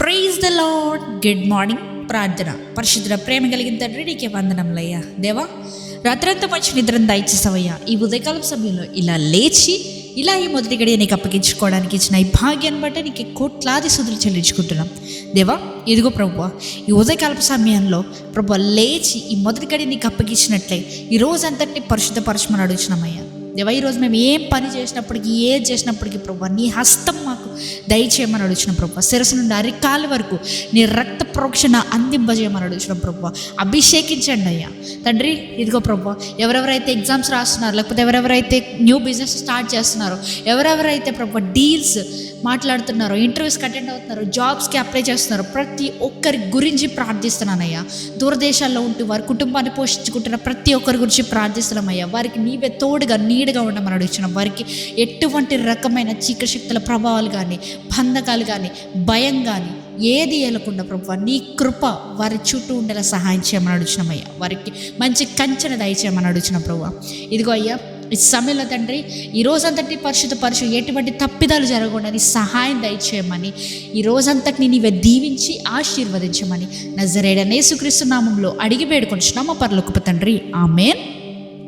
Praise the Lord. Good morning. ప్రార్థన. పరిశుద్ధ ప్రేమ కలిగిన తండ్రి, నీకే వందనములయ్యా. దేవా, రాత్రంతా మంచి నిద్రను దయచేసావయ్యా. ఈ ఉదయకాలం సమయంలో ఇలా లేచి ఇలా ఈ మొదటి గడియ నీకు అప్పగించుకోవడానికి ఇచ్చిన ఈ భాగ్యాన్ని బట్టి నీకు కోట్లాది స్తుతులు చెల్లించుకుంటున్నాం. దేవా, ఇదిగో ప్రభువా, ఈ ఉదయకాలపు సమయంలో ప్రభువా లేచి ఈ మొదటి గడియ నీకు అప్పగించినట్లే ఈ రోజంతటిని పరిశుద్ధపరచమని అడుగుతున్నామయ్యా. దేవా, ఈరోజు మేము ఏం పని చేసినప్పటికీ ఏది చేసినప్పటికీ ప్రభువా నీ హస్తం మాకు దయచేయమని అడుగుతున్నాం ప్రభువా. శిరస్సు నుండి అరికాల వరకు నీ రక్త ప్రోక్షణ అందింపజేయమని అడుగుతున్నాం ప్రభువా. అభిషేకించండి అయ్యా తండ్రి. ఇదిగో ప్రభువా, ఎవరెవరైతే ఎగ్జామ్స్ రాస్తున్నారో, లేకపోతే ఎవరెవరైతే న్యూ బిజినెస్ స్టార్ట్ చేస్తున్నారో, ఎవరెవరైతే ప్రభువా డీల్స్ మాట్లాడుతున్నారో, ఇంటర్వ్యూస్కి అటెండ్ అవుతున్నారో, జాబ్స్కి అప్లై చేస్తున్నారో, ప్రతి ఒక్కరి గురించి ప్రార్థిస్తున్నానయ్యా. దూరదేశాల్లో ఉంటూ వారి కుటుంబాన్ని పోషించుకుంటున్న ప్రతి ఒక్కరి గురించి ప్రార్థిస్తున్నామయ్యా. వారికి నీవే తోడుగా నీడగా ఉండమని అడుగుతున్నాం. వారికి ఎటువంటి రకమైన చీకటి శక్తుల ప్రభావాలు కానీ, బంధకాలు కానీ, భయం కానీ ఏది ఏలకుండా ప్రభువా నీ కృప వారి చుట్టూ ఉండేలా సహాయం చేయమని అడుగుతున్నామయ్యా. వారికి మంచి కంచెన దయచేయమని అడుగుతున్నాం ప్రభువా. ఇదిగో అయ్యా, ఈ సమయంలో తండ్రి ఈ రోజంతటి పరిశుద్ధ ఎటువంటి తప్పిదాలు జరగకుండా నీ సహాయం దయచేయమని, ఈ రోజంతటిని నీవే దీవించి ఆశీర్వదించమని నజరేయుడైన యేసుక్రీస్తు నామములో అడిగి వేడుకొంచున్నాము పరలోకపు తండ్రి. ఆమేన్.